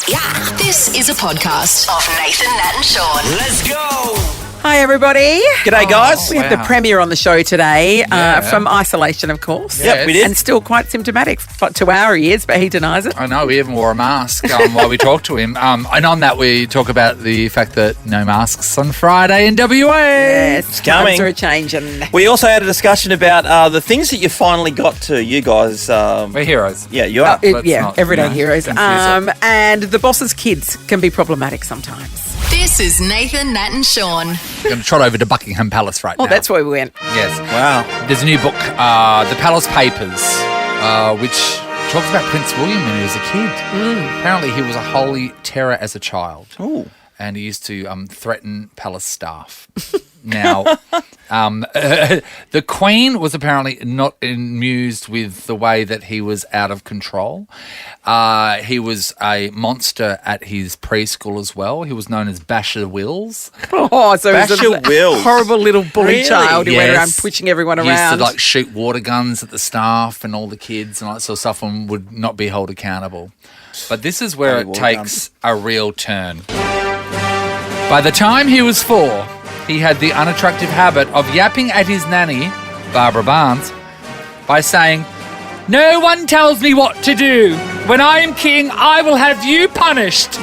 Yeah. This is a podcast of Nathan, Nat and Shaun. Let's go. Hi, everybody. G'day, guys. We have the Premier on the show today, from isolation, of course. Yep, we did. And still quite symptomatic to our ears, but he denies it. I know, we even wore a mask while we talked to him. And on that, we talk about the fact that no masks on Friday in WA. Yes, It's coming. times are a-changing. We also had a discussion about the things that you finally got to, you guys. We're heroes. Yeah, you are. Let's not, everyday heroes. confuse it. And the boss's kids can be problematic sometimes. This is Nathan, Nat and Shaun. We're going to trot over to Buckingham Palace right now. Oh, that's where we went. Yes. Wow. There's a new book, The Palace Papers, which talks about Prince William when he was a kid. Apparently he was a holy terror as a child. Ooh. And he used to threaten palace staff. Now, the Queen was apparently not amused with the way that he was out of control. He was a monster at his preschool as well. He was known as Basher Wills. Oh, so he was Basher a Wills. horrible little bully Really? child who went Yes. around pushing everyone He around. used to shoot water guns at the staff and all the kids and all that sort of stuff, and would not be held accountable. But this is where Bloody it water takes a real turn. By the time he was 4, he had the unattractive habit of yapping at his nanny, Barbara Barnes, by saying, "No one tells me what to do. When I am king, I will have you punished."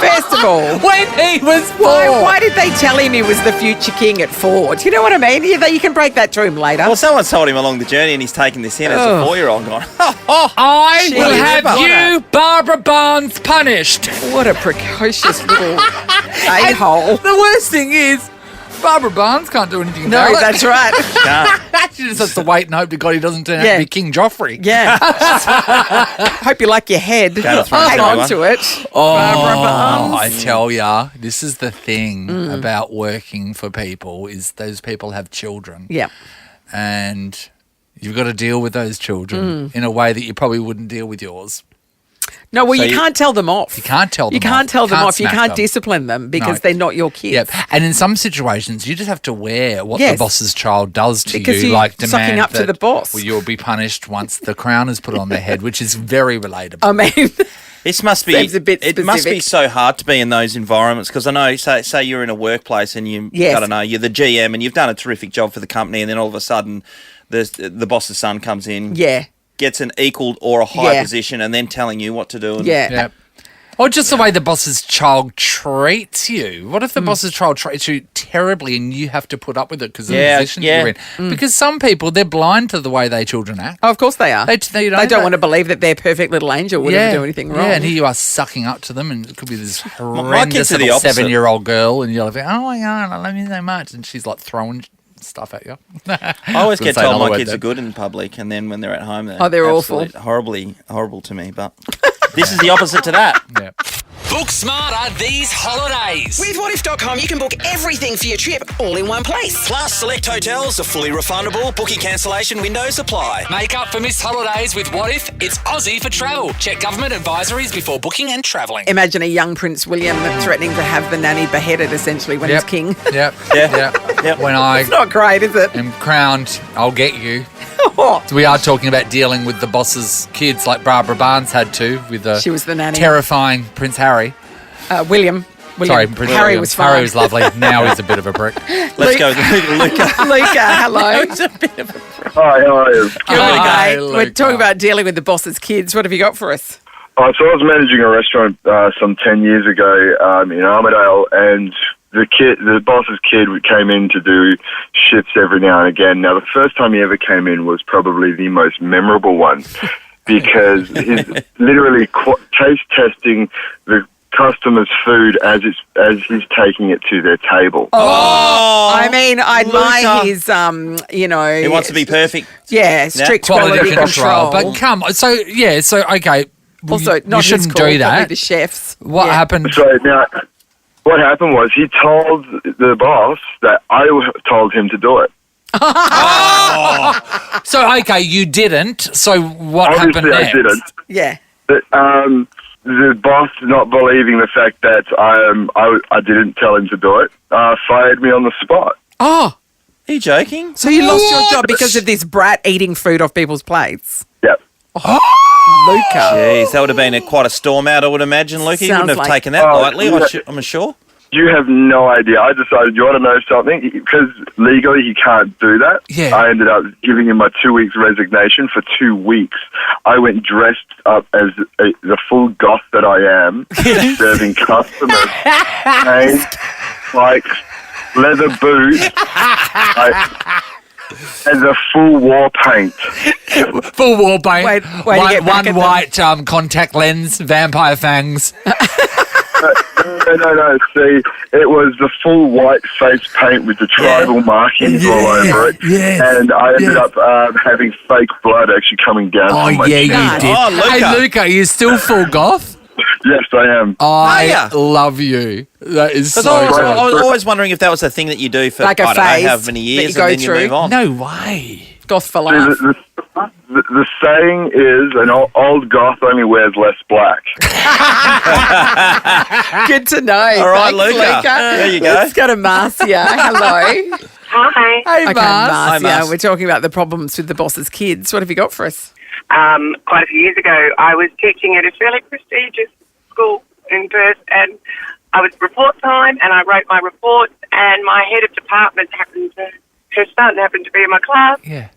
First of all, When he was 4. why did they tell him he was the future king at 4? Do you know what I mean? You can break that to him later. Well, someone's told him along the journey and he's taken this in as a 4-year-old going, I will Jeez. have you, Barbara Barnes, punished. What a precocious little a-hole. The worst thing is, Barbara Barnes can't do anything No, about that's right. it. She just has to wait and hope to God he doesn't turn out Yeah. to be King Joffrey. Yeah. Hope you like your head. Game of Thrones, Hang on everyone. to it. Barbara Barnes. I tell ya, this is the thing about working for people, is those people have children. Yeah. And you've got to deal with those children in a way that you probably wouldn't deal with yours. No, well, So you you- can't tell them off. You can't tell them You can't off. tell them off. You smack can't them. discipline them because No. they're not your kids. Yep. And in some situations, you just have to wear what Yes. the boss's child does to Because you, you're like sucking demand up to that, the boss. well, you'll be punished once the crown is put on their head, which is very relatable. I mean, This must be. Seems a bit it must be specific. so hard to be in those environments because I know. Say you're in a workplace and you, Yes. I don't know, you're the GM and you've done a terrific job for the company, and then all of a sudden, the boss's son comes in, yeah. gets an equal or a high Yeah. position, and then telling you what to do. And Yeah. Yep. Or just the way the boss's child treats you. What if the boss's child treats you terribly and you have to put up with it because of Yeah, the position yeah. you're in? Because some people, they're blind to the way their children act. Oh, of course they are. They don't want to believe that their perfect little angel would ever do anything wrong. Yeah, and here you are sucking up to them, and it could be this kids horrendous are the little opposite. 7-year-old girl, and you're like, "Oh my God, I love you so much," and she's like throwing stuff at you. I always Couldn't get say told another my word kids then. are good in public, and then when they're at home, they're They're awful. absolute horrible to me. But this is the opposite to that. Yeah. Book smarter these holidays. With whatif.com, you can book everything for your trip all in one place. Plus, select hotels are fully refundable. Booking cancellation windows apply. Make up for missed holidays with What If? It's Aussie for travel. Check government advisories before booking and travelling. Imagine a young Prince William threatening to have the nanny beheaded, essentially, when he's king. Yep. Yeah. Yep. When I It's not great, is it? am crowned, I'll get you. So we are talking about dealing with the boss's kids like Barbara Barnes had to with the She was the nanny. terrifying Prince Harry. William. Sorry, Prince Harry William. was fine. Harry was lovely. Now he's a bit of a brick. Let's go with Luca. Luca, hello. Hi, how are you? Hi. Luca. We're talking about dealing with the boss's kids. What have you got for us? So I was managing a restaurant some 10 years ago in Armidale, and the boss's kid came in to do shifts every now and again. Now, the first time he ever came in was probably the most memorable one because he's literally taste testing the customer's food as he's taking it to their table. I mean, I admire Luca. his, He wants to be perfect. yeah, strict quality control. But come on, so okay. Also, you not his shouldn't call, do probably that. the chefs. What Yeah. happened? So now, what happened was he told the boss that I told him to do it. So okay, you didn't. So what happened Obviously, next? I didn't. Yeah. But the boss, not believing the fact that I didn't tell him to do it, fired me on the spot. Oh, Are you joking? so you lost your job because of this brat eating food off people's plates? Yep. Luca. Jeez, that would have been quite a storm out, I would imagine, Luke. You Sounds wouldn't have like- taken that lightly, I'm sure. You have no idea. I decided, you want to know something? Because legally he can't do that. Yeah. I ended up giving him my 2 weeks resignation. For 2 weeks, I went dressed up as the full goth that I am, serving customers. Like leather boots, as a full war paint. Full war paint. Wait, to get back at one white contact lens, vampire fangs. No. See, it was the full white face paint with the tribal markings all over it. Yes. And I ended up having fake blood actually coming down from my chin. you did. Oh, Luca. Hey, Luca, are you still full goth? Yes, I am. I love you. That is so I good. was always wondering if that was a thing that you do for, Like a I don't know phase how many years, that you and go then you through. move on. No way. Goth for See, life. the saying is, an old goth only wears less black. Good to know. All right, Thanks, Luca. There you go. Let's go to Marcia. Hello. Hi. Hey, Mars. Hi, Marcia. Mars. We're talking about the problems with the boss's kids. What have you got for us? Quite a few years ago, I was teaching at a fairly prestigious school in Perth, and I was report time, and I wrote my reports, and my head of department her son happened to be in my class, Yeah.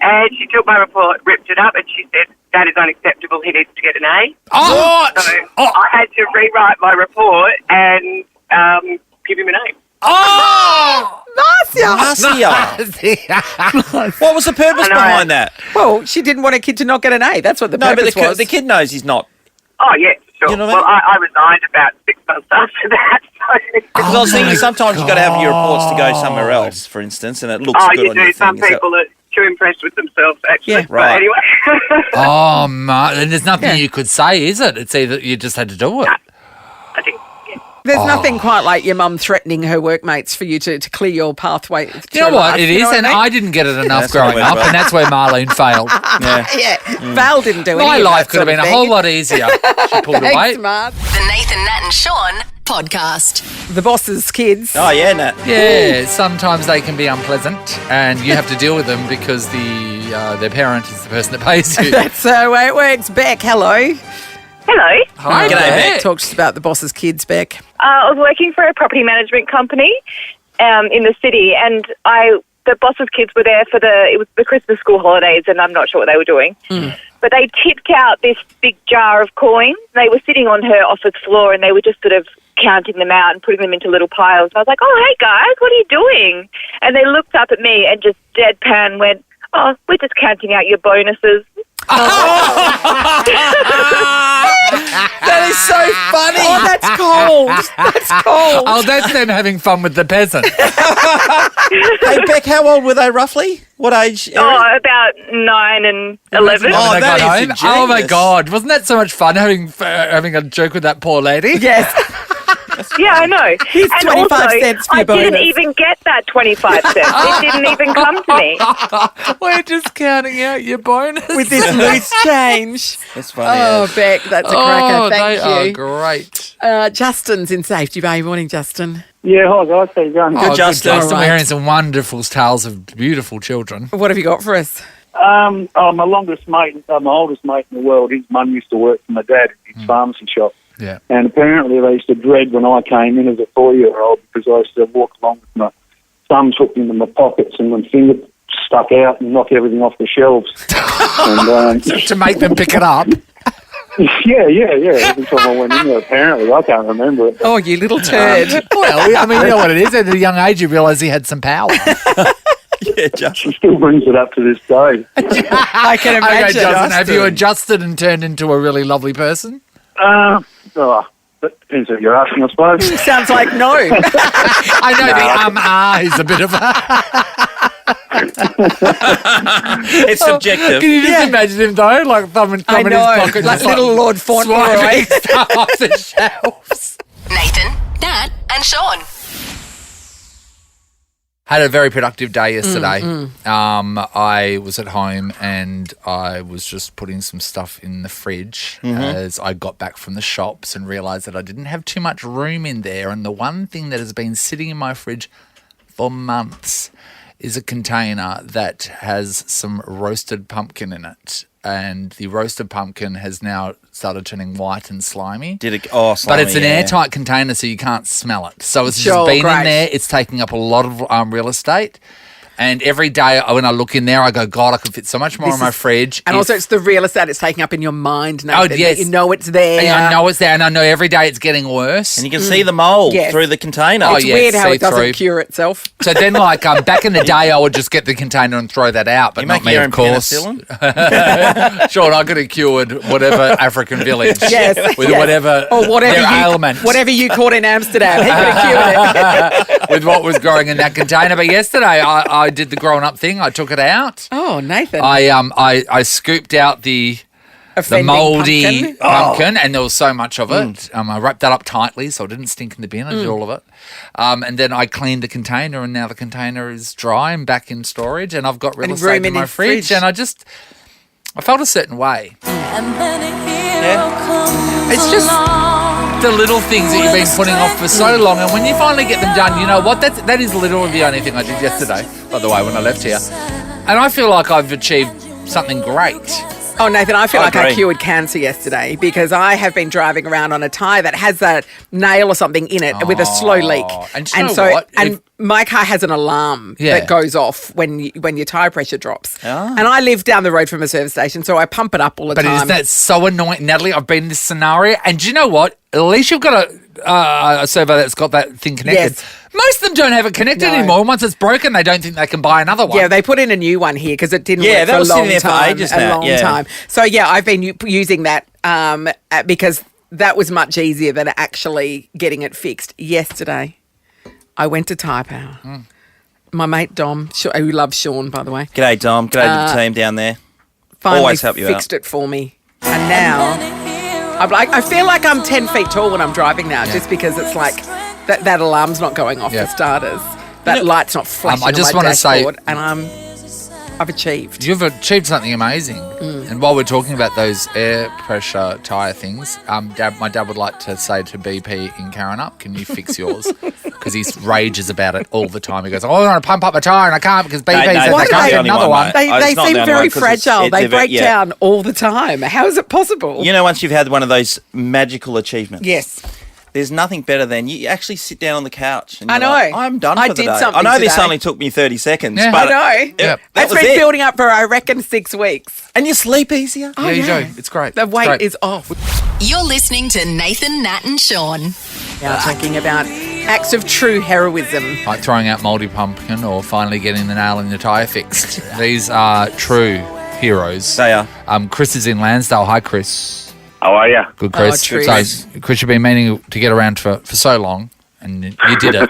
and she took my report, ripped it up, and she said, "That is unacceptable, he needs to get an A." Oh! So I had to rewrite my report and give him an A. Oh! Marcia. What was the purpose I know. behind that? Well, she didn't want a kid to not get an A. That's what the No, but purpose was. the kid knows he's not. Oh, yeah, sure. You know what I Well, I resigned about 6 months after that. So. Because I was thinking my sometimes you've got to have your reports to go somewhere else, for instance, and it looks Oh, good you on your do. Some thing. Is that- people are too impressed with themselves, actually. Yeah. But Right. anyway. Oh, and there's nothing you could say, is it? It's either you just had to do it. I think, yeah. There's nothing quite like your mum threatening her workmates for you to clear your pathway. You know what? It is, and I didn't get it enough that's not growing worth up, well. and that's where Marlene failed. Yeah. Yeah, Val didn't do it. My life could have been a whole lot easier. She pulled away. Thanks, Mark. The Nathan, Nat and Shaun podcast. The boss's kids. Oh, yeah, Nat. Yeah, sometimes they can be unpleasant, and you have to deal with them because their parent is the person that pays you. That's the way it works. Beck, hello. Hello. Hi, G'day, Beck. Talk to us about the boss's kids, Beck. I was working for a property management company in the city, and the boss's kids were there for it was the Christmas school holidays, and I'm not sure what they were doing. But they tipped out this big jar of coins. They were sitting on her office floor, and they were just sort of counting them out and putting them into little piles. I was like, "Oh, hey guys, what are you doing?" And they looked up at me and just deadpan went, "Oh, we're just counting out your bonuses." That is so funny. Oh, that's cold. That's cold. Oh, that's them having fun with the peasant. Hey, Beck, how old were they roughly? What age? Oh, about 9 and 11. Oh, They that got is home. Oh my ingenious. God, wasn't that so much fun having a joke with that poor lady? Yes. Yeah, I know. Here's and 25 also, cents for I your didn't bonus. even get that 25 cents. It didn't even come to me. We're just counting out your bonus. With this loose change. That's funny. Oh, Beck, that's a cracker. they Thank are you. great. Justin's in Safety Bay. Morning, Justin. Yeah, hi guys, how you going? Good, Justin. All right. Hearing some wonderful tales of beautiful children. What have you got for us? My longest mate, my oldest mate in the world, his mum used to work for my dad at his pharmacy shop. Yeah. And apparently they used to dread when I came in as a 4-year-old because I used to walk along with my thumbs hooked into my pockets and my finger stuck out and knock everything off the shelves. And, To make them pick it up. yeah. Every time I went in there, apparently, I can't remember it. Oh, you little turd. Well, I mean, you know what it is. At a young age, you realise he had some power. Yeah, Justin. She still brings it up to this day. I can Okay, imagine. Justin, have you adjusted and turned into a really lovely person? That depends what you're asking, I suppose. Sounds like no. I know the is a bit of a... It's subjective. Can you just imagine him, though? Like thumbing I in his know. pocket. Like just little Lord Fauntleroy. swiping stuff off the shelves. Nathan, Nat and Shaun. Had a very productive day yesterday. I was at home and I was just putting some stuff in the fridge as I got back from the shops and realised that I didn't have too much room in there. And the one thing that has been sitting in my fridge for months is a container that has some roasted pumpkin in it. and the roasted pumpkin has now started turning white and slimy. Slimy, but it's an airtight container, so you can't smell it. So it's Sure, just been great. in there. It's taking up a lot of real estate. And every day when I look in there, I go, God, I could fit so much more in my fridge. And also it's the real estate it's taking up in your mind, Nathan. Oh, yes. You know it's there. And I know it's there, and I know every day it's getting worse. And you can see the mould Yes. through the container. It's weird how it doesn't cure itself. So then, back in the day, I would just get the container and throw that out, but You not make me, your of own course. penicillin? Sean, I could have cured whatever African village Yes. with yes. whatever or whatever their you, ailment. Whatever you caught in Amsterdam, he could have cured it. With what was growing in that container. But yesterday, I did the grown up thing. I took it out. Oh, Nathan. I scooped out the Offending mouldy pumpkin, Oh. and there was so much of it. I wrapped that up tightly so it didn't stink in the bin. I did all of it. And then I cleaned the container, and now the container is dry and back in storage, and I've got real And estate room in in my your fridge, fridge. and I felt a certain way. It's just the little things that you've been putting off for so long, and when you finally get them done, you know what? That is literally the only thing I did yesterday, by the way, when I left here. And I feel like I've achieved something great. Oh, Nathan, I feel I like I agree. cured cancer yesterday because I have been driving around on a tyre that has a nail or something in it with a slow leak. And do you know what? And my car has an alarm Yeah. that goes off when your tyre pressure drops. Ah. And I live down the road from a service station, so I pump it up all the But time. isn't that so annoying, Natalie? I've been in this scenario, and do you know what? At least you've got a servo that's got that thing connected. Yes. Most of them don't have it connected No. anymore. And once it's broken, they don't think they can buy another one. Yeah, they put in a new one here because it didn't Yeah, work that for a was sitting long there for time. ages a now, long yeah. time. So yeah, I've been using that because that was much easier than actually getting it fixed. Yesterday, I went to Tyre Power. My mate Dom, who loves Shaun, by the way, G'day, Dom. G'day to the team down there. finally Always help you fixed it for me. And now I feel like I'm 10 feet tall when I'm driving now, just because it's like that alarm's not going off Yeah. for starters. That light's not flashing I just on my wanna say- dashboard, and I've achieved. You've achieved something amazing. And while we're talking about those air pressure tyre things, my dad would like to say to BP in Karrinyup, can you fix yours? Because he rages about it all the time. He goes, I want to pump up my tyre and I can't because BP says no, I that's can't the get only another one, one. mate. They It's not the seem only very one 'cause fragile. They break yeah. down all the time. How is it possible? You know, once you've had one of those magical achievements. Yes. There's nothing better than you actually sit down on the couch. And I you're know. like, I'm done I for the did day. something I know this today. only took me 30 seconds. Yeah. But I know. that It's was been it. building up for, I reckon, 6 weeks. And you sleep easier. Oh, you do. It's great. The It's weight great. is off. You're listening to Nathan, Nat and Sean. Now talking about acts of true heroism. Like throwing out mouldy pumpkin or finally getting the nail in the tyre fixed. These are true heroes. They are. Chris is in Lansdale. Hi, Chris. How are you? Good, Chris. Chris. So, Chris, you've been meaning to get around for so long, and you did it.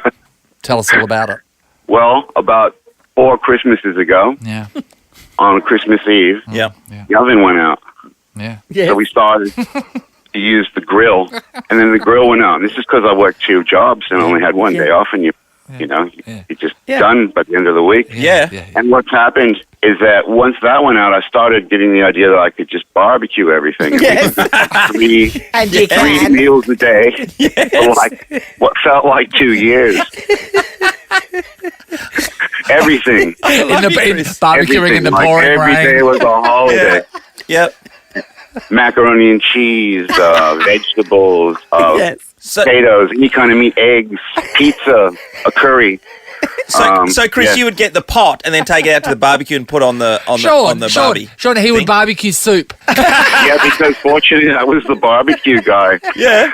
Tell us all about it. Well, about 4 Christmases ago, Yeah, on Christmas Eve, Yeah. the oven went out. yeah. Yes. So we started to use the grill, and then the grill went out. And this is because I worked 2 jobs and only had 1 day off, and you're just done by the end of the week. Yeah. And what's happened is that once that went out, I started getting the idea that I could just barbecue everything. Yes. three And you three can. meals a day for like what felt like 2 years. Everything. Barbecuing in the Like, pouring every day rain. was a holiday. Yep. Macaroni and cheese, vegetables, Yes. So, potatoes, any kind of meat, eggs, pizza, a curry. so Chris, yeah. you would get the pot and then take it out to the barbecue and put on the barbie. Sean, he would barbecue soup. Yeah, because fortunately I was the barbecue guy Yeah.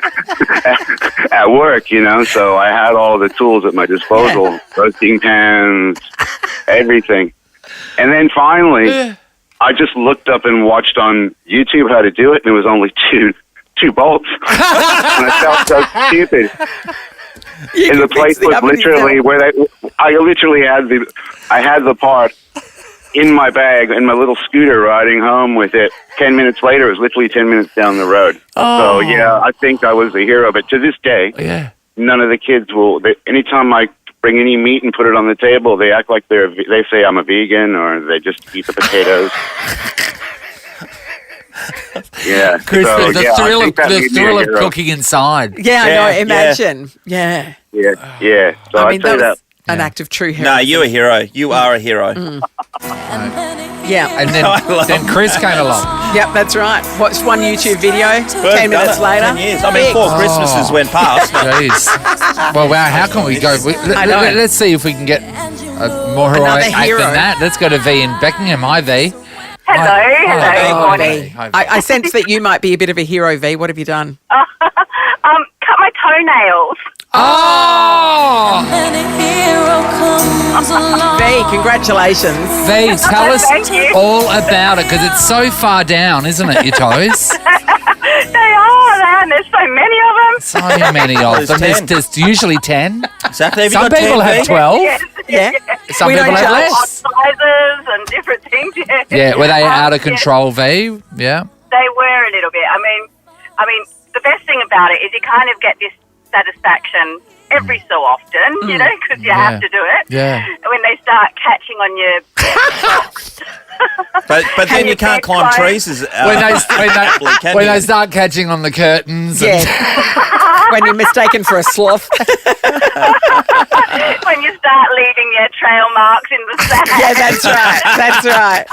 at work, so I had all the tools at my disposal, roasting pans, everything. And then finally, I just looked up and watched on YouTube how to do it, and it was only two bolts. And I felt so stupid. And the place was literally where I literally had the part in my bag in my little scooter riding home with it. 10 minutes later, it was literally 10 minutes down the road. So yeah, I think I was a hero. But to this day, none of the kids will. Anytime I bring any meat and put it on the table, they act like they say I'm a vegan, or they just eat the potatoes. Yeah, Chris, so, the yeah, I thrill think that made me a of hero. cooking inside. Yeah, I Yeah, know. yeah. Imagine. Yeah. Yeah. So I I'd mean, say that was that. an act of true heroism. No, you're a hero. You are a hero. Yeah. And then Chris came along. Yep, that's right. Watched one YouTube video, We've 10 done minutes it, later. 10 years. I mean, 4 Christmases went past. Jeez. Well, wow, how can we go? I know. Let's see if we can get more Another heroic act hero. than that. Let's go to V in Beckenham. Hi, V. Hello, Oh, morning. V. I sense that you might be a bit of a hero, V. What have you done? Cut my toenails. Oh! V, congratulations. V, tell us Thank you. all about it, because it's so far down, isn't it, your toes? They are, and there's so many of them. So many of There's them. 10. There's usually 10. Exactly. Have you Some got people 10, have V? 12. Yeah. Some We people don't have judge. Odd less. sizes and different things. Yeah. Yeah, were they out of Yeah. control, V? Yeah. They were a little bit. I mean, the best thing about it is you kind of get this satisfaction every so often, you know, because you have to do it. Yeah. When they start catching on your socks. But then you can't climb trees. When they start catching on the curtains. Yeah. When you're mistaken for a sloth. When you start leaving your trail marks in the sand. Yeah, that's right. That's right.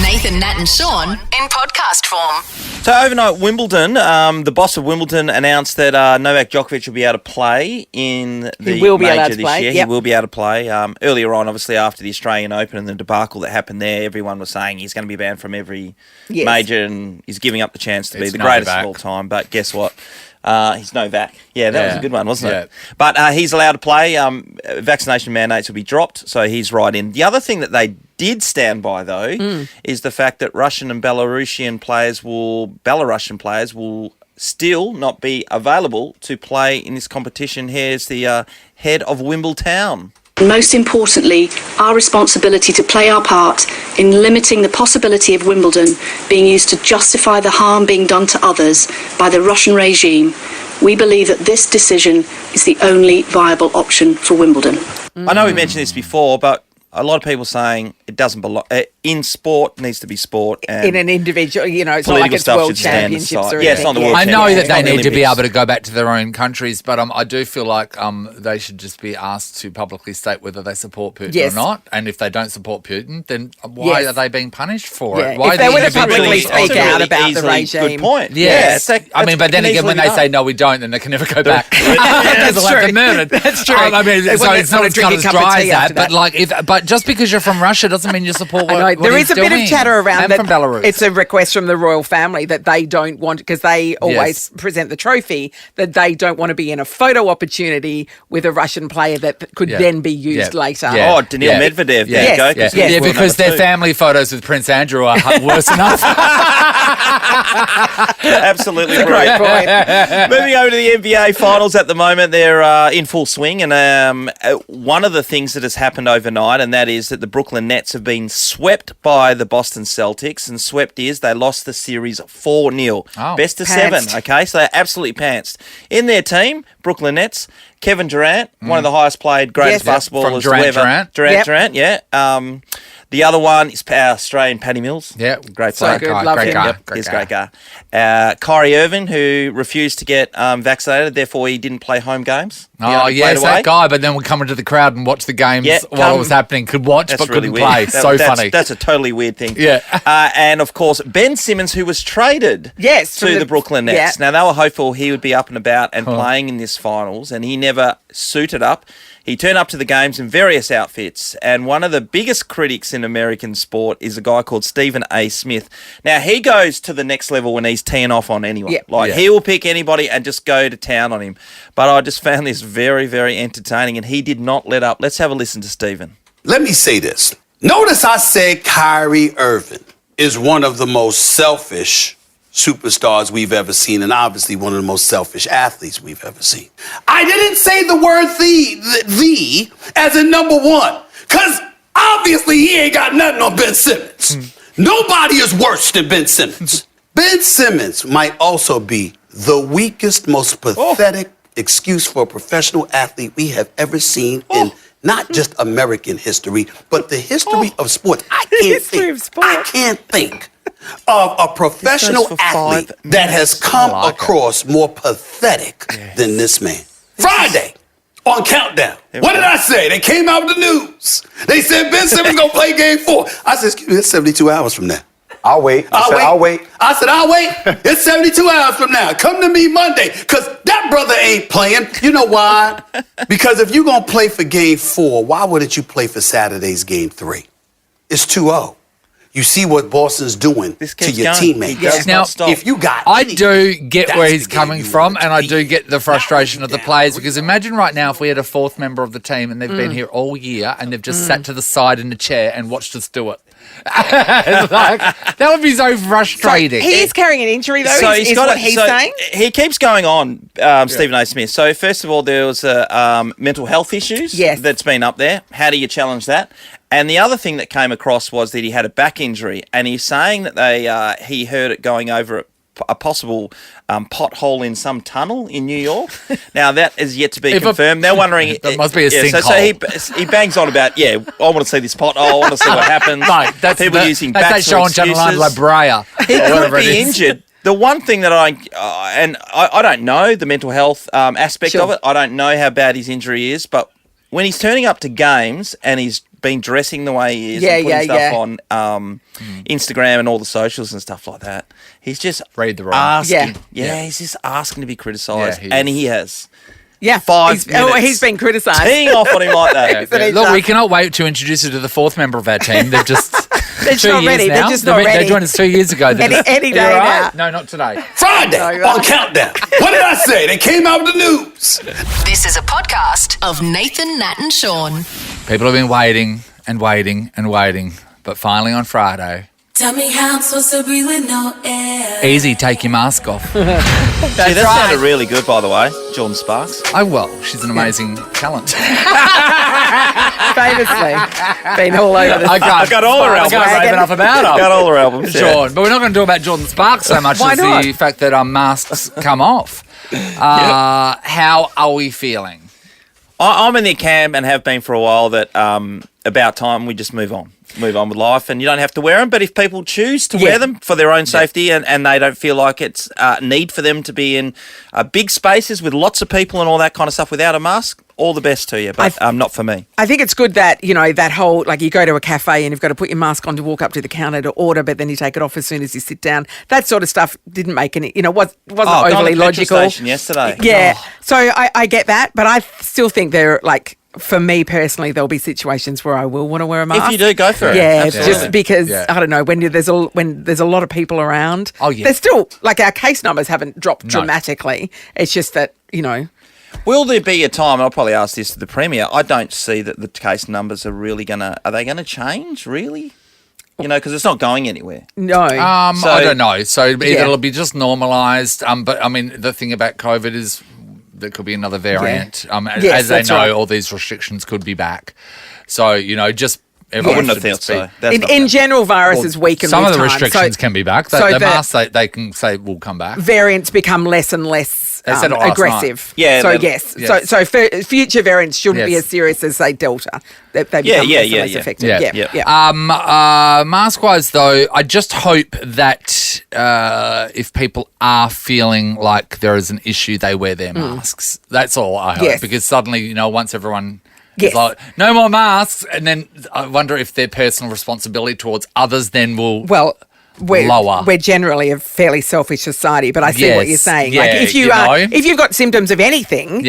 Nathan, Nat and Shaun in podcast form. So overnight, Wimbledon, the boss of Wimbledon announced that Novak Djokovic will be able to play in the He will be major allowed to this play, year. yep. He will be able to play. Earlier on, obviously, after the Australian Open and the debacle that happened there, everyone was saying he's going to be banned from every Yes. major and he's giving up the chance to be It's the greatest Novak. of all time. But guess what? He's Novak. Yeah, that was Yeah. a good one, wasn't Yeah. it? But he's allowed to play. Vaccination mandates will be dropped, so he's right in. The other thing that they did stand by, though, is the fact that Russian and Belarusian players will still not be available to play in this competition. Here's the head of Wimbledon. Most importantly, our responsibility to play our part in limiting the possibility of Wimbledon being used to justify the harm being done to others by the Russian regime. We believe that this decision is the only viable option for Wimbledon. I know we mentioned this before, but a lot of people saying it doesn't belong in sport. Needs to be sport. And In an individual, you know, it's not like political it's stuff world should stand championships aside. or Yeah, it's anything. not the world I know championships. that they It's not need to be Olympics. able to go back to their own countries, but I do feel like they should just be asked to publicly state whether they support Putin Yes. or not. And if they don't support Putin, then why Yes. are they being punished for Yeah, it? Why if they are the were to individuals publicly of speak the- out about the easily regime. Good point. Yes. Yeah, I mean, but then again, when they say no, we don't, then they can never go back. That's true. like murdered. That's true. I mean, They so wouldn't it's not wanna drink a as cup of dry as tea that. after But that. but just because you're from Russia doesn't mean you support what, I know. what There he's is a bit doing. of chatter around and that from Belarus. it's a request from the royal family that they don't want, because they always present the trophy, that they don't want to be in a photo opportunity with a Russian player that could then be used later. Yeah. Oh, Daniil Medvedev. There Yes. you go. Yes. he's world because number their 2. family photos with Prince Andrew are worse enough. Absolutely Great brilliant. point. Moving over to the NBA finals at the moment, they're in full swing, and one of the things that has happened overnight, and that is that the Brooklyn Nets have been swept by the Boston Celtics, and swept is they lost the series 4-0. Oh. Best of Pantsed. 7, okay? So they're absolutely pantsed. In their team, Brooklyn Nets, Kevin Durant, one of the highest played, greatest Yes. basketballers From Durant, ever. Durant. Yep. Durant, yeah. The other one is our Australian Paddy Mills. Yeah. Great So player. good, love great him. guy. Yep, Great he's a guy. great guy. Kyrie Irving, who refused to get vaccinated, therefore he didn't play home games. He Oh, only yes, played away. that guy, but then would come into the crowd and watch the games Yeah, while it was happening. Could watch, That's but really couldn't weird. play. That's Funny. That's a totally weird thing. Yeah. And of course, Ben Simmons, who was traded Yes, to from the Brooklyn Nets. yeah. Now, they were hopeful he would be up and about and playing in this finals, and he never suited up. He turned up to the games in various outfits, and one of the biggest critics in American sport is a guy called Stephen A. Smith. Now, he goes to the next level when he's teeing off on anyone. Yeah. He will pick anybody and just go to town on him. But I just found this very, very entertaining, and he did not let up. Let's have a listen to Stephen. Let me say this. Notice I said Kyrie Irving is one of the most selfish superstars we've ever seen, and obviously one of the most selfish athletes we've ever seen. I didn't say the word the as in number one, because obviously he ain't got nothing on Ben Simmons. Nobody is worse than Ben Simmons. Ben Simmons might also be the weakest, most pathetic excuse for a professional athlete we have ever seen in not just American history, but the history of sports. I can't think of a professional athlete that has come across more pathetic than this man. Friday, on Countdown. What did I say? They came out with the news. They said Ben Simmons going to play game 4. I said, excuse me, it's 72 hours from now. I'll wait. I'll wait. I said, I'll wait. It's 72 hours from now. Come to me Monday, because that brother ain't playing. You know why? Because if you're going to play for game 4, why wouldn't you play for Saturday's game 3? It's 2-0. You see what Boston's doing to your teammates. Now, if you got I do get where he's coming from, and I do get the frustration of the players, because imagine right now if we had a 4th member of the team and they've been here all year and they've just sat to the side in a chair and watched us do it. Like, that would be so frustrating. So he is carrying an injury, though, So is what he's saying? He keeps going on, Stephen A. Smith. So first of all, there was mental health issues that's been up there. How do you challenge that? And the other thing that came across was that he had a back injury, and he's saying that he heard it going over a possible pothole in some tunnel in New York. Now, that is yet to be confirmed. They're wondering... That must be a sinkhole. So he bangs on about, I want to see this pothole, I want to see what happens. No, that's people using that's backs that Shaun Channel La Brea. He could be injured. The one thing that I don't know the mental health aspect of it. I don't know how bad his injury is, but when he's turning up to games and he's been dressing the way he is and putting stuff on Instagram and all the socials and stuff like that, he's just asking. He's just asking to be criticised, and he has. Yeah, 5 minutes. He's been criticised. Teeing off on him like that. Look, we cannot wait to introduce you to the 4th member of our team. They've just... They're just not ready. They're just not ready. They joined us 2 years ago. Any day now. No, not today. Friday on Countdown. What did I say? They came out with the news. This is a podcast of Nathan, Nat and Shaun. People have been waiting and waiting and waiting, but finally on Friday... Tell me how I'm supposed to breathe with no air. Easy, take your mask off. That sounded really good, by the way, Jordan Sparks. Oh, well, she's an amazing talent. Famously. Been all over the... I got all her albums. I can't rave enough about her. Got all her albums. Sean, but we're not going to talk about Jordan Sparks so much as the fact that masks come off. How are we feeling? I'm in the camp and have been for a while that about time we just move on with life, and you don't have to wear them. But if people choose to wear them for their own safety and they don't feel like it's need for them to be in big spaces with lots of people and all that kind of stuff without a mask, all the best to you, but not for me. I think it's good that, that whole, like you go to a cafe and you've got to put your mask on to walk up to the counter to order, but then you take it off as soon as you sit down. That sort of stuff didn't make any, wasn't overly logical. Station yesterday. Yeah. Oh. So I get that, but I still think they're like, for me personally, there'll be situations where I will want to wear a mask. If you do, go for it. Yeah, absolutely. Just because, I don't know, when there's a lot of people around, there's still, like our case numbers haven't dropped dramatically. It's just that, Will there be a time, I'll probably ask this to the Premier, I don't see that the case numbers are really are they going to change, really? Because it's not going anywhere. No. I don't know. So it'll be just normalised. But, I mean, the thing about COVID is there could be another variant. As they know, all these restrictions could be back. So, just... I wouldn't have thought so. In general, viruses weaken some with of the time. restrictions can be back. The masks, they can say will come back. Variants become less and less aggressive. Yeah. So, yes. So future variants shouldn't be as serious as, say, Delta. They become less effective. Mask-wise, though, I just hope that if people are feeling like there is an issue, they wear their masks. That's all I hope. Yes. Because suddenly, once everyone... It's like, no more masks, and then I wonder if their personal responsibility towards others then will lower. We're generally a fairly selfish society, but I see what you're saying. Yeah, like if if you've got symptoms of anything,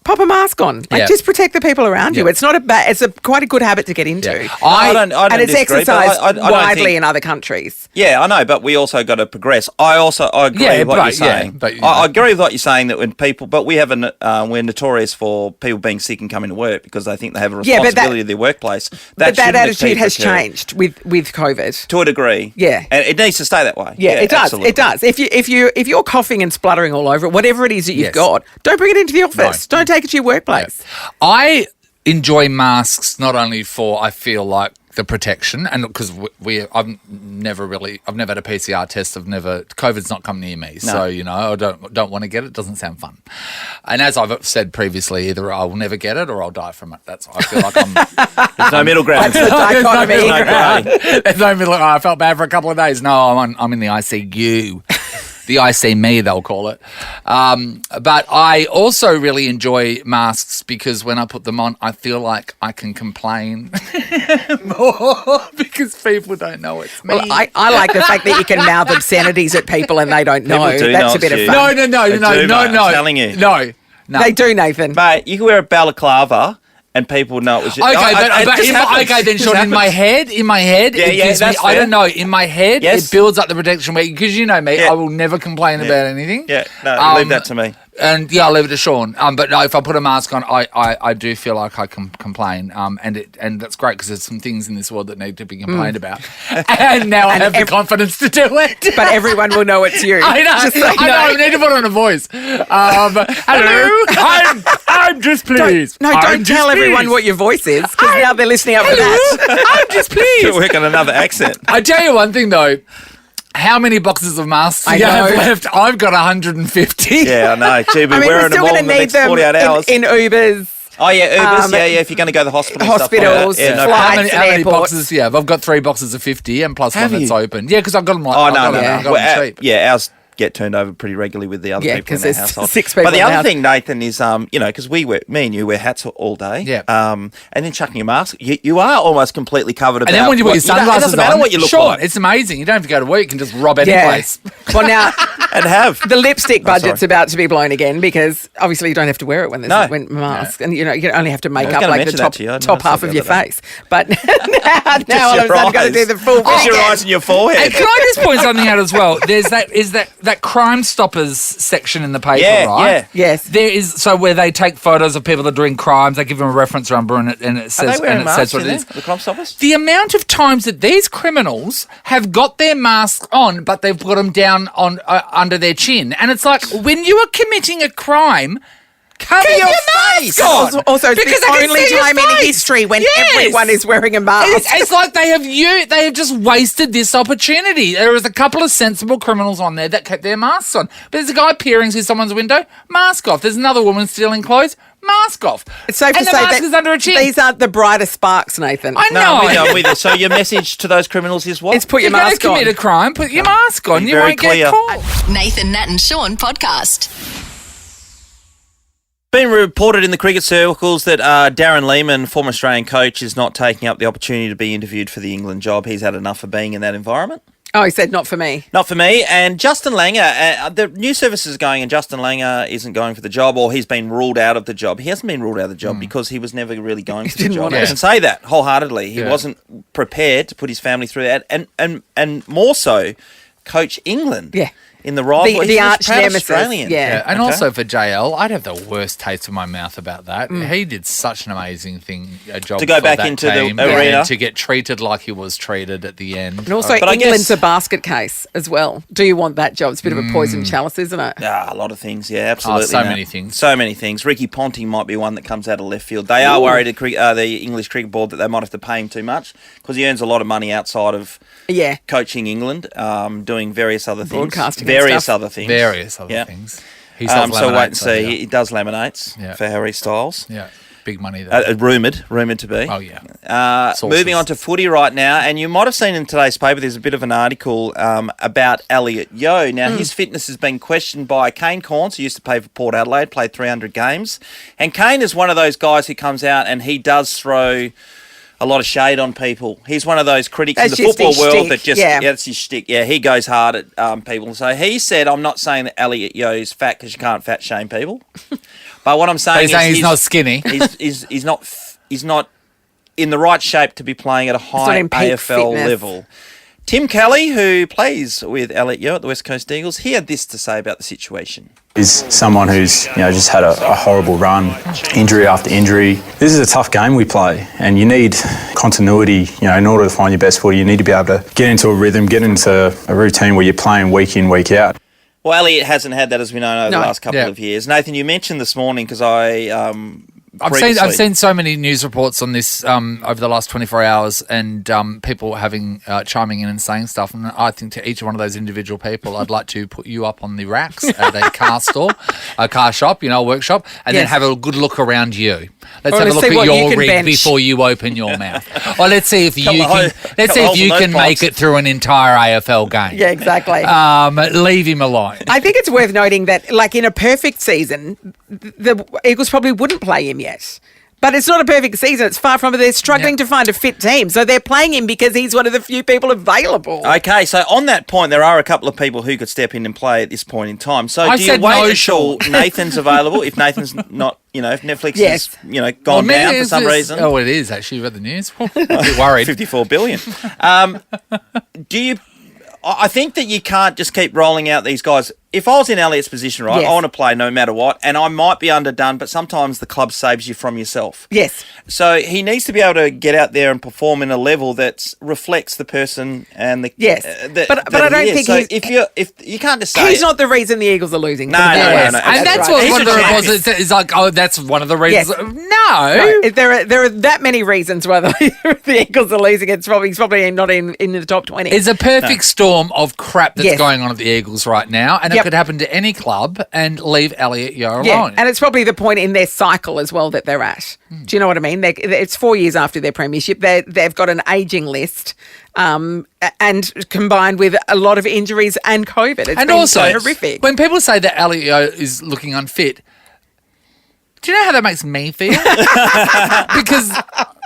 pop a mask on. Like just protect the people around you. It's not it's quite a good habit to get into. Yeah. I don't and it's disagree, exercised I don't widely think... in other countries. Yeah, I know, but we also got to progress. I agree with what you're saying. I agree with what you're saying that when people, but we have we're notorious for people being sick and coming to work because they think they have a responsibility to their workplace. But that attitude has changed with COVID to a degree. Yeah, and it needs to stay that way. Yeah, it does. Absolutely. It does. If you're coughing and spluttering all over it, whatever it is that you've got, don't bring it into the office. No. Don't take it to your workplace. Yeah. I enjoy masks not only for I feel like the protection, and because I've never had a PCR test. COVID's not come near me, so I don't want to get it. Doesn't sound fun. And as I've said previously, either I will never get it or I'll die from it. That's I feel like I'm. There's no middle ground. That's the dichotomy. There's no middle ground. I felt bad for a couple of days. No, I'm in the ICU. The I See Me, they'll call it. But I also really enjoy masks because when I put them on, I feel like I can complain more because people don't know it's me. Well, I like the fact that you can mouth obscenities at people and they don't know. People do That's know a bit of it's fun. you. No. They do, mate, I'm telling you. No. They do, Nathan. Mate, you can wear a balaclava and people know it was just... Then, Shaun, in my head, it gives me, I don't know, in my head, it builds up the protection because you know me, I will never complain about anything. Yeah, no, leave that to me. And I'll leave it to Shaun. But no, if I put a mask on, I do feel like I can complain. And that's great because there's some things in this world that need to be complained about. And now I have the confidence to do it. But everyone will know it's you. I know. Just so you know. I need to put on a voice. Hello. I'm displeased. Don't tell everyone what your voice is because now they're listening out for that. I'm displeased. To work on another accent. I tell you one thing though. How many boxes of masks do you have left? I've got 150. Yeah, I know. Gee, we're wearing them all in the next 48 hours. In Ubers. Oh, yeah, Ubers. if you're going to go to the hospital. Hospitals, stuff like that. flights, How many airports. boxes? Yeah, I've got 3 boxes of 50 and plus Have one that's you? open. Yeah, because I've got them like, Oh, I've no. got them cheap. Yeah, ours get turned over pretty regularly with the other Yeah, people in 'cause their there's household. 6 people But the in the other house. thing, Nathan, is, because me and you wear hats all day. Yeah. And then chucking your mask, you are almost completely covered about And then when you put your it sunglasses doesn't matter on, what you look Shaun, like. it's amazing. You don't have to go to work. You can just rob any place. Well, now And have. the lipstick budget's about to be blown again because obviously you don't have to wear it when there's when masks, and you only have to make I was up gonna like the mention that to you. I top noticed half that of the your other day. face. But now all of a sudden you've got to do the full Just your thing. eyes and your forehead. And can I just point something out as well? There's that Crime Stoppers section in the paper, right? Yeah. Yes. There is where they take photos of people that are doing crimes. They give them a reference number, and it says Are they wearing masks what in it is. there, the Crime Stoppers? The amount of times that these criminals have got their masks on, but they've put them down on under their chin, and it's like when you are committing a crime. Cover your face. Also, it's Because the I can only see your time in face. history when Yes. everyone is wearing a mask. It's like they have just wasted this opportunity. There was a couple of sensible criminals on there that kept their masks on. But there's a guy peering through someone's window, mask off. There's another woman stealing clothes, mask off. It's safe to and the say mask that is under a chin. these aren't the brightest sparks, Nathan. I know. I'm with you. So your message to those criminals is what? It's put your You're going mask to commit on. a crime, put your mask on. Be You very won't clear. get caught. Nathan, Nat and Shaun podcast. Been reported in the cricket circles that Darren Lehmann, former Australian coach, is not taking up the opportunity to be interviewed for the England job. He's had enough of being in that environment. Oh, he said not for me. Not for me. And Justin Langer, the news service is going and Justin Langer isn't going for the job, or he's been ruled out of the job. He hasn't been ruled out of the job because he was never really going for the didn't job. want I it. can say that wholeheartedly. He wasn't prepared to put his family through that. And more so, coach England. Yeah. In the rivalry. The He's a arch proud nemesis. Australian. Yeah. And Okay. also for JL, I'd have the worst taste in my mouth about that. He did such an amazing job To go for back that into the team, arena. and to get treated like he was treated at the end. And also, But I England's guess- a basket case as well. Do you want that job? It's a bit of a poison chalice, isn't it? A lot of things, yeah, absolutely. so Nat. many things. So many things. Ricky Ponting might be one that comes out of left field. They are worried at the English Cricket Board that they might have to pay him too much because he earns a lot of money outside of Yeah. coaching England, doing various other things. Broadcasting and Various stuff. other things. Various other Yeah. things. He sells so wait and laminates, see. yeah. He does laminates for Harry Styles. Yeah, big money there. Rumoured to be. Oh, yeah. Sources. Moving on to footy right now, and you might have seen in today's paper there's a bit of an article about Elliot Yeo. Now, his fitness has been questioned by Kane Corns, who used to play for Port Adelaide, played 300 games. And Kane is one of those guys who comes out and he does throw a lot of shade on people. He's one of those critics That's in the just football his world shtick, that just, yeah. that's his shtick. Yeah, he goes hard at people. So he said, I'm not saying that Elliot Yeo is fat because you can't fat shame people. But what I'm saying He's not skinny. He's not in the right shape to be playing at a not high in peak AFL fitness. level. Tim Kelly, who plays with Elliot Yeo at the West Coast Eagles, he had this to say about the situation. Is someone who's just had a horrible run, injury after injury. This is a tough game we play, and you need continuity. In order to find your best footy, you need to be able to get into a rhythm, get into a routine where you're playing week in, week out. Well, Elliot hasn't had that, as we know, over the last couple of years. Nathan, you mentioned this morning, because I previously. seen so many news reports on this over the last 24 hours, and people having chiming in and saying stuff. And I think to each one of those individual people, I'd like to put you up on the racks at a car store, a car shop, a workshop, and then have a good look around you. Let's have a look at your rig before you open your mouth. Or let's see if you can make it through an entire AFL game. Yeah, exactly. Leave him alone. I think it's worth noting that, like, in a perfect season, the Eagles probably wouldn't play him yet. But it's not a perfect season. It's far from it. They're struggling to find a fit team. So they're playing him because he's one of the few people available. Okay, so on that point, there are a couple of people who could step in and play at this point in time. So do you wait until Nathan's available? If Nathan's not, if Netflix is, gone down for some reason. Oh, it is, actually. You've read the news. A bit worried. 54 billion. I think that you can't just keep rolling out these guys. If I was in Elliott's position, right, I want to play no matter what, and I might be underdone, but sometimes the club saves you from yourself. Yes. So he needs to be able to get out there and perform in a level that reflects the person and the but I don't think so if you can't just say he's not the reason the Eagles are losing. No. And that's what one of the reports is like. Oh, that's one of the reasons. Yes. No, there are that many reasons why the Eagles are losing. He's probably not in the top 20. It's a perfect storm of crap that's going on at the Eagles right now, and it could happen to any club, and leave Elliott Yeo alone. And it's probably the point in their cycle as well that they're at. Do you know what I mean? It's 4 years after their premiership. They've got an ageing list, and combined with a lot of injuries and COVID. It's been also horrific. When people say that Elliott Yeo is looking unfit, do you know how that makes me feel? Because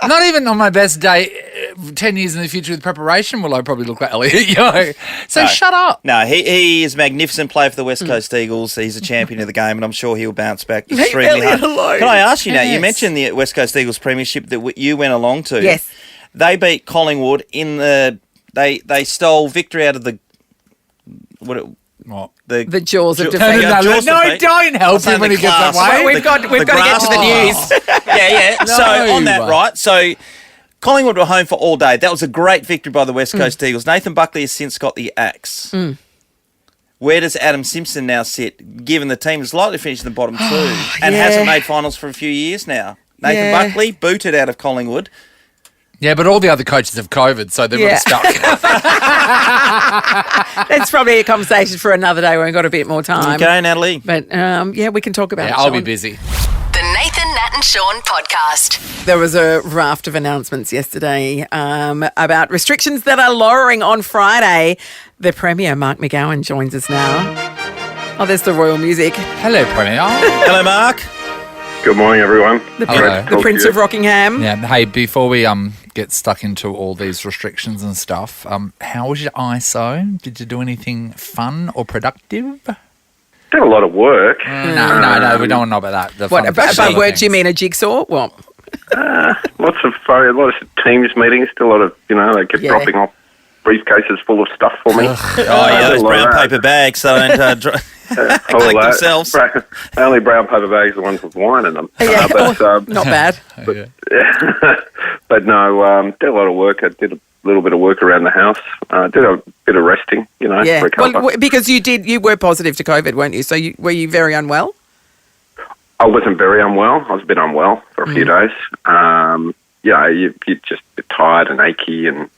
not even on my best day, 10 years in the future with preparation, will I probably look like Elliott Yeo. So shut up. No, he is a magnificent player for the West Coast Eagles. He's a champion of the game, and I'm sure he'll bounce back extremely hard. Can I ask you now, you mentioned the West Coast Eagles premiership that you went along to. Yes. They beat Collingwood in they stole victory out of the... The jaws of defeat. No, don't help him when he gets that way. We've got to get to the news. Yeah. So on that, right? So Collingwood were home for all day. That was a great victory by the West Coast Eagles. Nathan Buckley has since got the axe. Where does Adam Simpson now sit, given the team is likely to finish in the bottom two and hasn't made finals for a few years now? Nathan Buckley booted out of Collingwood. Yeah, but all the other coaches have COVID, so they're really stuck. That's probably a conversation for another day when we've got a bit more time. Okay, Natalie. But, we can talk about it, I'll Shaun. be busy. The Nathan, Nat and Shaun podcast. There was a raft of announcements yesterday about restrictions that are lowering on Friday. The Premier, Mark McGowan, joins us now. Oh, there's the royal music. Hello, Premier. Hello, Mark. Good morning, everyone. The Prince of Rockingham. Yeah. Hey, before we get stuck into all these restrictions and stuff, how was your ISO? Did you do anything fun or productive? Did a lot of work. No, we don't want to know about that. By work, do you mean a jigsaw? What? Lots of a lot of Teams meetings. Still a lot of they kept dropping off briefcases full of stuff for me. Those brown paper bags. So don't collect themselves. Only brown paper bags, the ones with wine in them. Not bad. But no, did a lot of work. I did a little bit of work around the house. Did a bit of resting, recover. Well, because you were positive to COVID, weren't you? So were you very unwell? I wasn't very unwell. I was a bit unwell for a few days. You're just a bit tired and achy and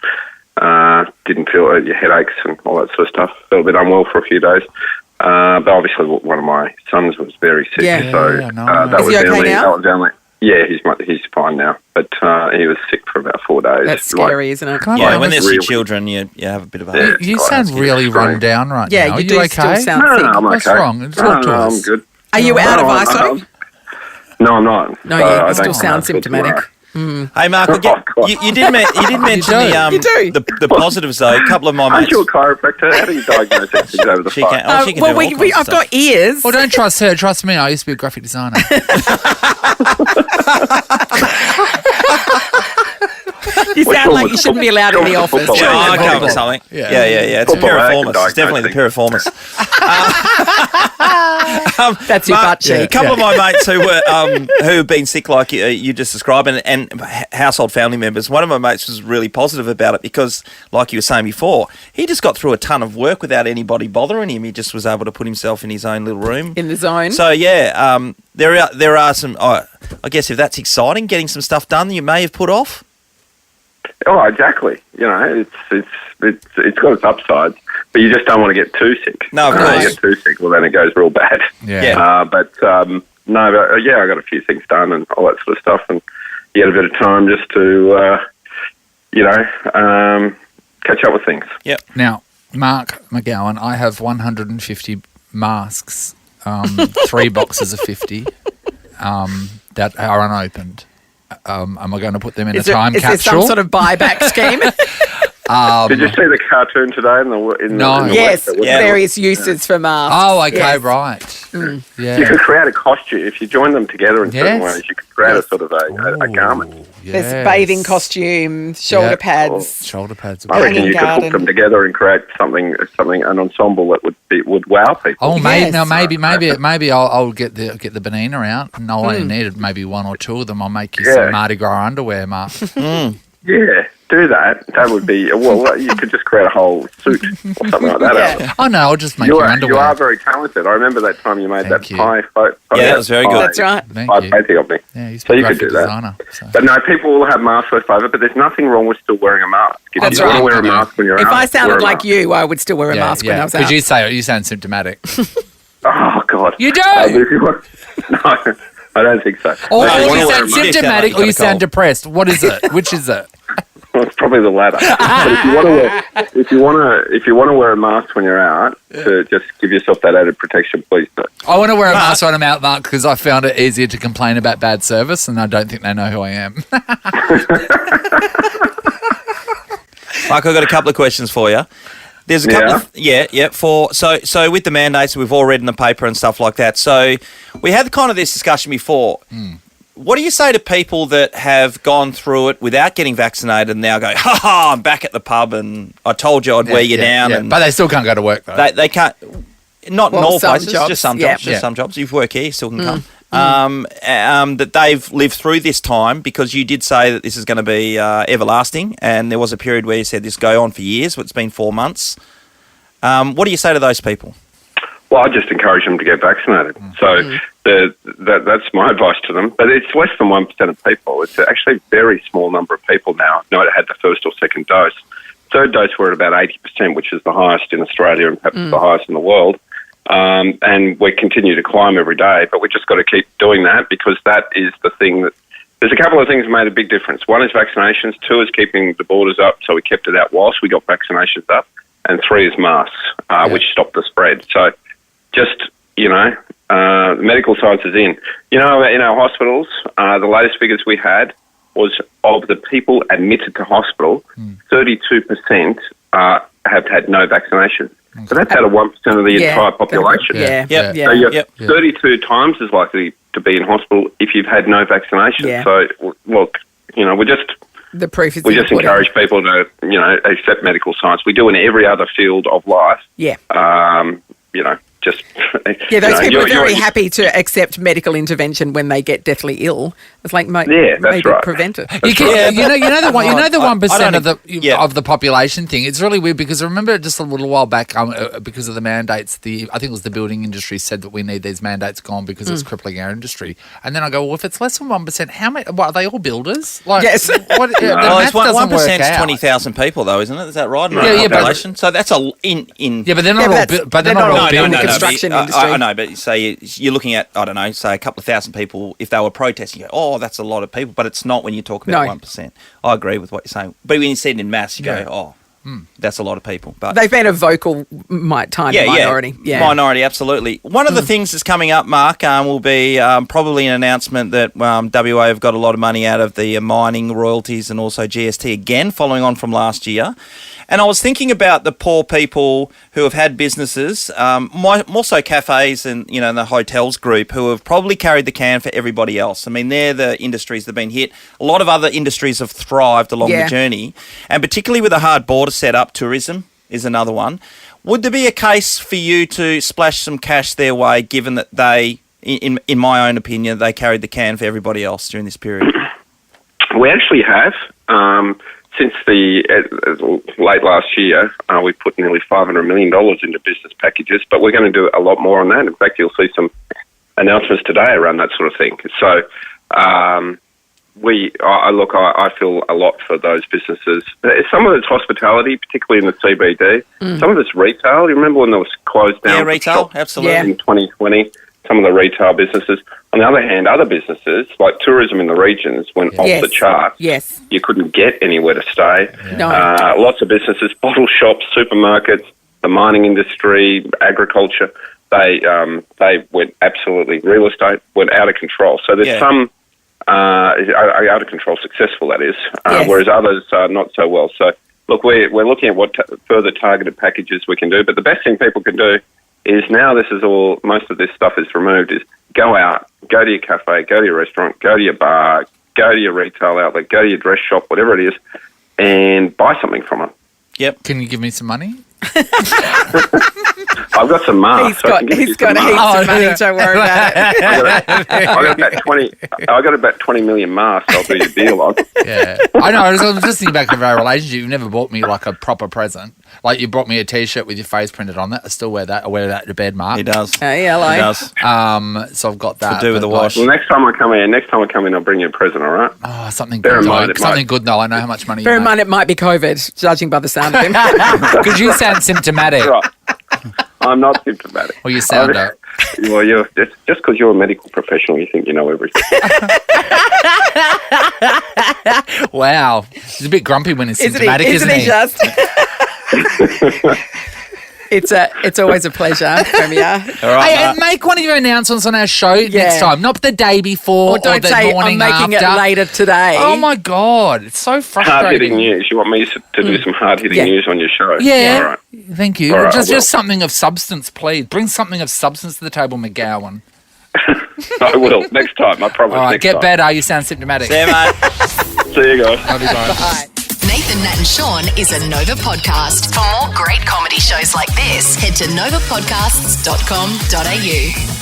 didn't feel your headaches and all that sort of stuff. Felt a bit unwell for a few days. But obviously one of my sons was very sick. That was okay now? That was only... Yeah, he's fine now, but he was sick for about 4 days. That's scary, isn't it? When there's your children, you have a bit of a... You sound really run down right now. Yeah, you do okay? still sound sick. I'm okay. What's wrong? I'm good. Are you out of ISO? No, I'm not. No, you still sound symptomatic. Hey, Mark, you did mention the positives, though. A couple of my mates... Aren't you a chiropractor? How do you diagnose things over the phone? She can do I've got ears. Well, don't trust her. Trust me. I used to be a graphic designer. You sound like you shouldn't be allowed in the office. Yeah, I come up with something. Yeah. It's a piriformis. It's definitely the piriformis. That's your butt cheek. A couple of my mates who have been sick, like you just described, and household family members. One of my mates was really positive about it because, like you were saying before, he just got through a ton of work without anybody bothering him. He just was able to put himself in his own little room. In the zone. So, there are some, I guess if that's exciting, getting some stuff done that you may have put off. Oh, exactly. It's got its upsides, but you just don't want to get too sick. No, of course. If you get too sick, well, then it goes real bad. Yeah. I got a few things done and all that sort of stuff, and you get a bit of time just to, catch up with things. Yep. Now, Mark McGowan, I have 150 masks, 3 boxes of 50 that are unopened. Am I going to put them in a time capsule? Is there some sort of buyback scheme? Did you see the cartoon today? Yes, various uses for masks. Oh, okay, yes. right. Yeah. You could create a costume. If you join them together in certain ways, you could create a sort of a garment. There's bathing costume, shoulder pads. Shoulder pads. I reckon you could hook them together and create something, an ensemble that would wow people. Oh, maybe I'll get the banana out, and I'll only need maybe 1 or 2 of them. I'll make you some Mardi Gras underwear, Mark. Yeah, do that. That would be you could just create a whole suit or something like that. Yeah. Oh no, I'll just make your underwear. You are very talented. I remember that time you made that pie. That was very good. That's right. Painting of me. Yeah, so you could do that. So. But no, people will have masks left over. But there's nothing wrong with still wearing a mask. If you want to wear a mask when you're out. If I sounded like you, I would still wear a mask when I was out. Because you sound symptomatic. Oh God, you do. No. I don't think so. Or you sound symptomatic, or you sound depressed. What is it? Which is it? Well, it's probably the latter. But if you want to wear a mask when you're out, to just give yourself that added protection, please do. I want to wear a mask when I'm out, Mark, because I found it easier to complain about bad service, and I don't think they know who I am. Mark, I've got a couple of questions for you. There's a couple so with the mandates we've all read in the paper and stuff like that. So we had kind of this discussion before. What do you say to people that have gone through it without getting vaccinated and now go, I'm back at the pub and I told you I'd wear you down. And but they still can't go to work, though. They can't. Not in all places, jobs, just some jobs. Just some jobs. If you work here, you still can come. That they've lived through this time because you did say that this is going to be everlasting, and there was a period where you said this go on for years, but it's been 4 months. What do you say to those people? Well, I just encourage them to get vaccinated. So that's my advice to them. But it's less than 1% of people. It's actually a very small number of people now that had the first or second dose. Third dose, we're at about 80%, which is the highest in Australia and perhaps the highest in the world. And we continue to climb every day, but we've just got to keep doing that because that is the thing that... There's a couple of things that made a big difference. One is vaccinations. 2 is keeping the borders up, so we kept it out whilst we got vaccinations up. And 3 is masks, which stopped the spread. So just, the medical science is in. In our hospitals, the latest figures we had was of the people admitted to hospital, 32% have had no vaccination. So that's out of 1% of the entire population. So you're 32 times as likely to be in hospital if you've had no vaccination. Yeah. So, look, we're just... The proof is we just encourage people to, accept medical science. We do in every other field of life. Yeah. Just... those people are very happy to accept medical intervention when they get deathly ill. It's like maybe prevent it. You know the 1% of the population thing. It's really weird because I remember just a little while back because of the mandates. I think it was the building industry said that we need these mandates gone because it's crippling our industry. And then I go, well, if it's less than 1%, how many? What, are they all builders? Like, yes. The math doesn't 1% is 20,000 people, though, isn't it? Is that right? Population. So that's so they're not all builders. Construction industry. I know, but say you're looking at, I don't know, say a couple of thousand people. If they were protesting, you go, oh, that's a lot of people, but it's not when you talk about 1%. I agree with what you're saying. But when you see it in mass, you go, that's a lot of people. But they've been a vocal minority. Minority, absolutely. One of the things that's coming up, Mark, will be probably an announcement that WA have got a lot of money out of the mining royalties and also GST again, following on from last year. And I was thinking about the poor people who have had businesses, more so cafes and, the hotels group, who have probably carried the can for everybody else. I mean, they're the industries that have been hit. A lot of other industries have thrived along the journey. And particularly with a hard border set up, tourism is another one. Would there be a case for you to splash some cash their way, given that they, in my own opinion, they carried the can for everybody else during this period? We actually have. Since the late last year, we put nearly $500 million into business packages, but we're going to do a lot more on that. In fact, you'll see some announcements today around that sort of thing. So I feel a lot for those businesses. Some of it's hospitality, particularly in the CBD. Some of it's retail. You remember when there was closed down? Yeah, retail, absolutely. In 2020, some of the retail businesses. On the other hand, other businesses, like tourism in the regions, went off the charts. Yes. You couldn't get anywhere to stay. No. Lots of businesses, bottle shops, supermarkets, the mining industry, agriculture, they went absolutely, real estate went out of control. So there's some out of control successful, that is, whereas others not so well. So, look, we're looking at what further targeted packages we can do, but the best thing people can do is now most of this stuff is removed, is go out, go to your cafe, go to your restaurant, go to your bar, go to your retail outlet, go to your dress shop, whatever it is, and buy something from it. Yep. Can you give me some money? I've got some masks. He's got heaps of money, don't worry about it. I got about 20 million masks I'll do your deal on. Yeah. I know, I was just thinking back to our relationship. You've never bought me like a proper present. Like you brought me a T-shirt with your face printed on it. I still wear that. I wear that to bed, Mark. He does. Hey, hello. He does. So I've got that. To do with the wash. Well, next time I come in, I'll bring you a present, all right? Oh, something Bear good. in mind, Something good, though. I know how much money Bear you in mind, it might be COVID, judging by the sound of him. Because you sound symptomatic. Right. I'm not symptomatic. Well, you sound it. Well, you're just because you're a medical professional, you think you know everything. Wow. He's a bit grumpy when he's symptomatic, isn't he? Just? It's always a pleasure, Premier. All right, Hey, and make one of your announcements on our show next time, not the day before Or don't the say, morning I'm making after. it later today. Oh, my God. It's so frustrating. Hard-hitting news. You want me to do some hard-hitting news on your show? Yeah. All right. Thank you. All right, Just something of substance, please. Bring something of substance to the table, McGowan. I will. Next time. I promise. All right, next get time. better. You sound symptomatic. See you, mate. See you guys. Love you, guys. Bye. Nathan, Nat and Shaun is a Nova podcast. For more great comedy shows like this, head to novapodcasts.com.au.